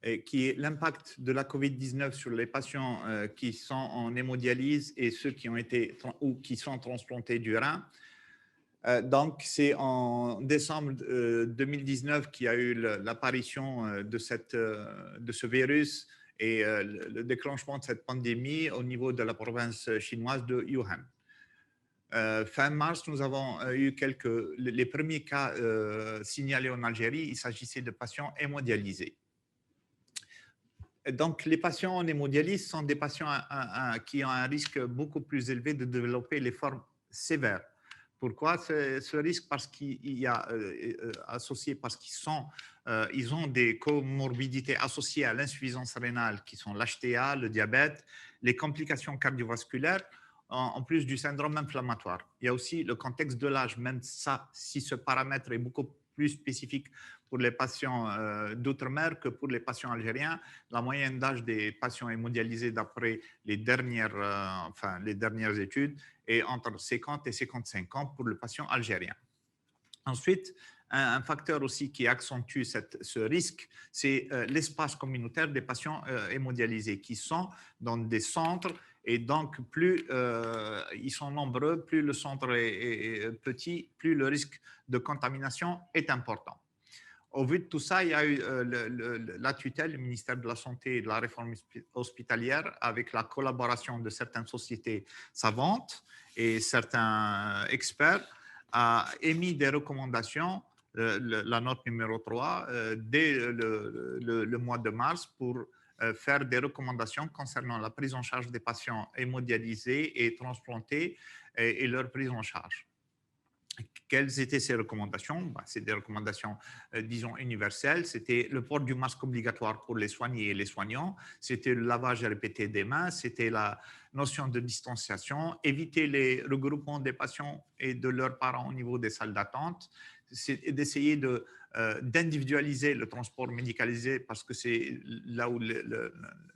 et qui est l'impact de la COVID-19 sur les patients qui sont en hémodialyse et ceux qui ont été ou qui sont transplantés du rein. Donc, c'est en décembre 2019 qu'il y a eu l'apparition de ce virus et le déclenchement de cette pandémie au niveau de la province chinoise de Wuhan. Fin mars, nous avons eu les premiers cas signalés en Algérie. Il s'agissait de patients hémodialysés. Donc, les patients en hémodialyse sont des patients qui ont un risque beaucoup plus élevé de développer les formes sévères. Pourquoi ce risque? Parce qu'il y a associé, parce ils ont des comorbidités associées à l'insuffisance rénale qui sont l'HTA, le diabète, les complications cardiovasculaires, en plus du syndrome inflammatoire. Il y a aussi le contexte de l'âge, même ça, si ce paramètre est beaucoup plus spécifique pour les patients d'outre-mer que pour les patients algériens. La moyenne d'âge des patients hémodialysés d'après les dernières études est entre 50 et 55 ans pour le patient algérien. Ensuite, un facteur aussi qui accentue ce risque, c'est l'espace communautaire des patients hémodialysés qui sont dans des centres. Et donc, plus ils sont nombreux, plus le centre est petit, plus le risque de contamination est important. Au vu de tout ça, il y a eu la tutelle, le ministère de la Santé et de la Réforme hospitalière, avec la collaboration de certaines sociétés savantes et certains experts, a émis des recommandations, la note numéro 3, dès le mois de mars pour faire des recommandations concernant la prise en charge des patients hémodialysés et transplantés et leur prise en charge. Quelles étaient ces recommandations? C'est des recommandations, disons, universelles. C'était le port du masque obligatoire pour les soignés et les soignants. C'était le lavage répété des mains. C'était la notion de distanciation. Éviter les regroupements des patients et de leurs parents au niveau des salles d'attente. C'est d'essayer d'individualiser le transport médicalisé parce que c'est là où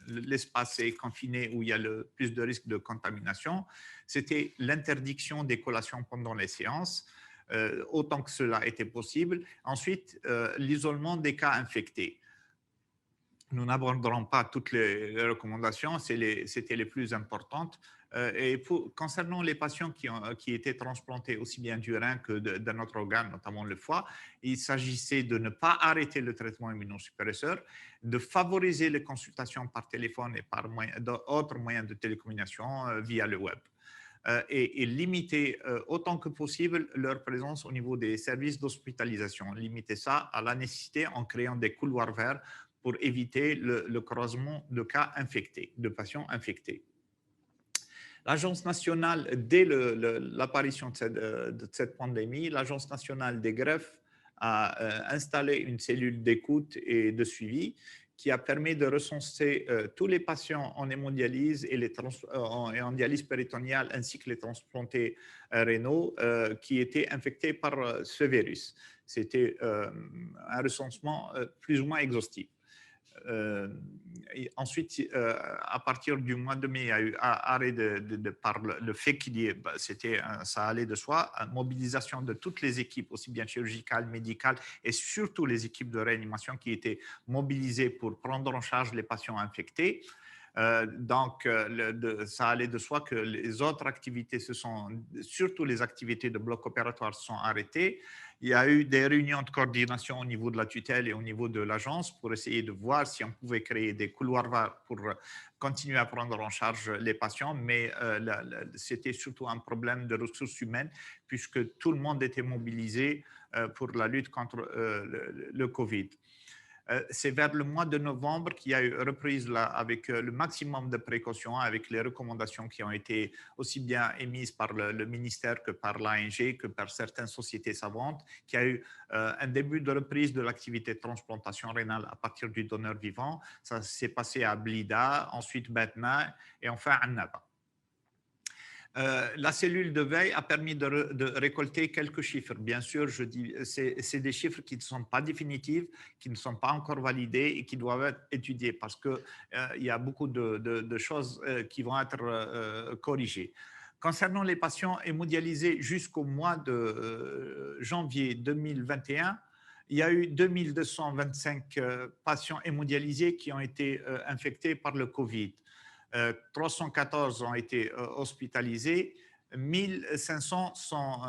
l'espace est confiné, où il y a le plus de risques de contamination. C'était l'interdiction des collations pendant les séances, autant que cela était possible. Ensuite, l'isolement des cas infectés. Nous n'aborderons pas toutes les recommandations, c'était les plus importantes. Concernant les patients qui étaient transplantés aussi bien du rein que d'un autre organe, notamment le foie, il s'agissait de ne pas arrêter le traitement immunosuppresseur, de favoriser les consultations par téléphone et par d'autres moyens de télécommunication via le web. Et limiter autant que possible leur présence au niveau des services d'hospitalisation. Limiter ça à la nécessité en créant des couloirs verts pour éviter le croisement de cas infectés, de patients infectés. L'Agence nationale, dès l'apparition de cette pandémie, l'Agence nationale des greffes a installé une cellule d'écoute et de suivi qui a permis de recenser tous les patients en hémodialyse et en dialyse péritoniale ainsi que les transplantés rénaux qui étaient infectés par ce virus. C'était un recensement plus ou moins exhaustif. Ensuite, à partir du mois de mai, il y a eu arrêt par le fait ça allait de soi, mobilisation de toutes les équipes, aussi bien chirurgicales, médicales et surtout les équipes de réanimation qui étaient mobilisées pour prendre en charge les patients infectés. Donc, ça allait de soi que les autres activités surtout les activités de bloc opératoire sont arrêtées. Il y a eu des réunions de coordination au niveau de la tutelle et au niveau de l'agence pour essayer de voir si on pouvait créer des couloirs verts pour continuer à prendre en charge les patients, mais c'était surtout un problème de ressources humaines puisque tout le monde était mobilisé pour la lutte contre le Covid. C'est vers le mois de novembre qu'il y a eu reprise avec le maximum de précautions, avec les recommandations qui ont été aussi bien émises par le ministère que par l'ANG, que par certaines sociétés savantes, qu'il y a eu un début de reprise de l'activité de transplantation rénale à partir du donneur vivant. Ça s'est passé à Blida, ensuite Batna et enfin à Annaba. La cellule de veille a permis de récolter quelques chiffres. Bien sûr, je dis, c'est des chiffres qui ne sont pas définitifs, qui ne sont pas encore validés et qui doivent être étudiés parce qu'il y a beaucoup de choses qui vont être corrigées. Concernant les patients hémodialysés jusqu'au mois de janvier 2021, il y a eu 2225 patients hémodialysés qui ont été infectés par le Covid. 314 ont été hospitalisés. 1500 sont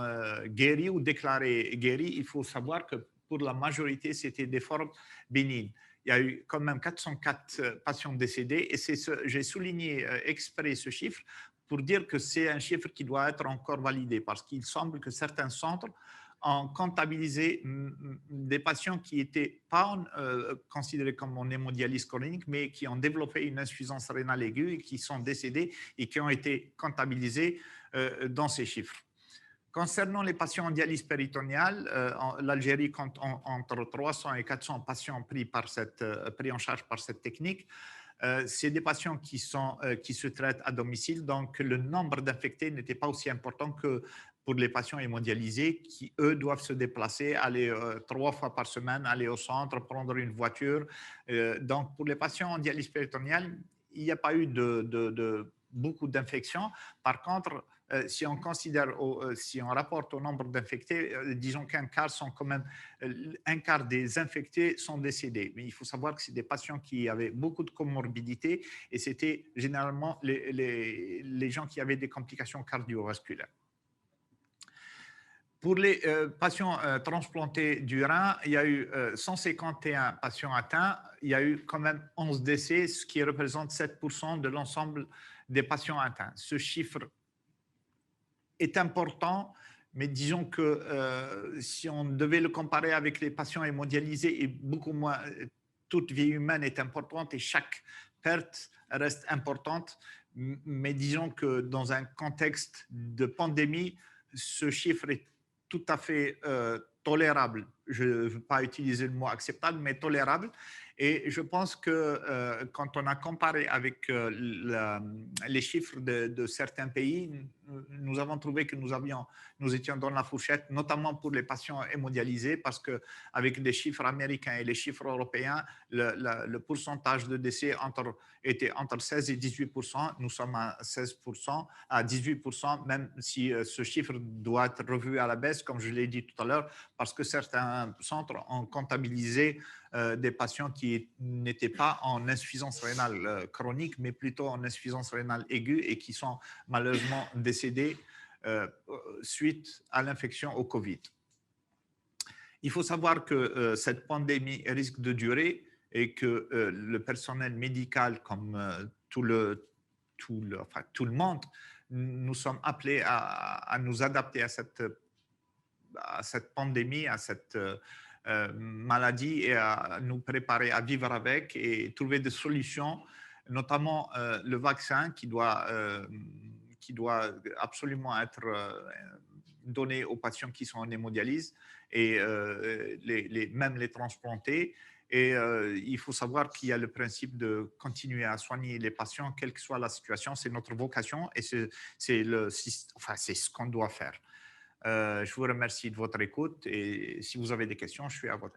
guéris ou déclarés guéris. Il faut savoir que pour la majorité, c'était des formes bénignes. Il y a eu quand même 404 patients décédés et j'ai souligné exprès ce chiffre pour dire que c'est un chiffre qui doit être encore validé parce qu'il semble que certains centres ont comptabilisé des patients qui n'étaient pas considérés comme en hémodialyse chronique, mais qui ont développé une insuffisance rénale aiguë et qui sont décédés et qui ont été comptabilisés dans ces chiffres. Concernant les patients en dialyse péritonéale, l'Algérie compte entre 300 et 400 patients pris en charge par cette technique. C'est des patients qui se traitent à domicile, donc le nombre d'infectés n'était pas aussi important que pour les patients hémodialysés qui, eux, doivent se déplacer, aller 3 fois par semaine, aller au centre, prendre une voiture. Donc, pour les patients en dialyse péritonéale, il n'y a pas eu beaucoup d'infections. Par contre, si on considère, si on rapporte au nombre d'infectés, disons qu'un quart sont quand même, un quart des infectés sont décédés. Mais il faut savoir que c'est des patients qui avaient beaucoup de comorbidités et c'était généralement les gens qui avaient des complications cardiovasculaires. Pour les patients transplantés du rein, il y a eu 151 patients atteints. Il y a eu quand même 11 décès, ce qui représente 7% de l'ensemble des patients atteints. Ce chiffre est important, mais disons que si on devait le comparer avec les patients hémodialysés, et beaucoup moins, toute vie humaine est importante et chaque perte reste importante, mais disons que dans un contexte de pandémie, ce chiffre est tout à fait tolérable. Je ne veux pas utiliser le mot acceptable, mais tolérable. Et je pense que quand on a comparé avec les chiffres de certains pays, nous avons trouvé que nous étions dans la fourchette, notamment pour les patients hémodialysés, parce qu'avec les chiffres américains et les chiffres européens, le pourcentage de décès était entre 16 et 18%. Nous sommes à 16%, à 18%, même si ce chiffre doit être revu à la baisse, comme je l'ai dit tout à l'heure, parce que certains centres ont comptabilisé des patients qui n'étaient pas en insuffisance rénale chronique, mais plutôt en insuffisance rénale aiguë et qui sont malheureusement décédés suite à l'infection au Covid. Il faut savoir que cette pandémie risque de durer et que le personnel médical, comme tout le monde, nous sommes appelés à nous adapter à cette pandémie, à cette maladie et à nous préparer à vivre avec et trouver des solutions, notamment le vaccin qui doit absolument être donné aux patients qui sont en hémodialyse et même les transplantés. Et il faut savoir qu'il y a le principe de continuer à soigner les patients, quelle que soit la situation. C'est notre vocation et c'est ce qu'on doit faire. Je vous remercie de votre écoute et si vous avez des questions, je suis à votre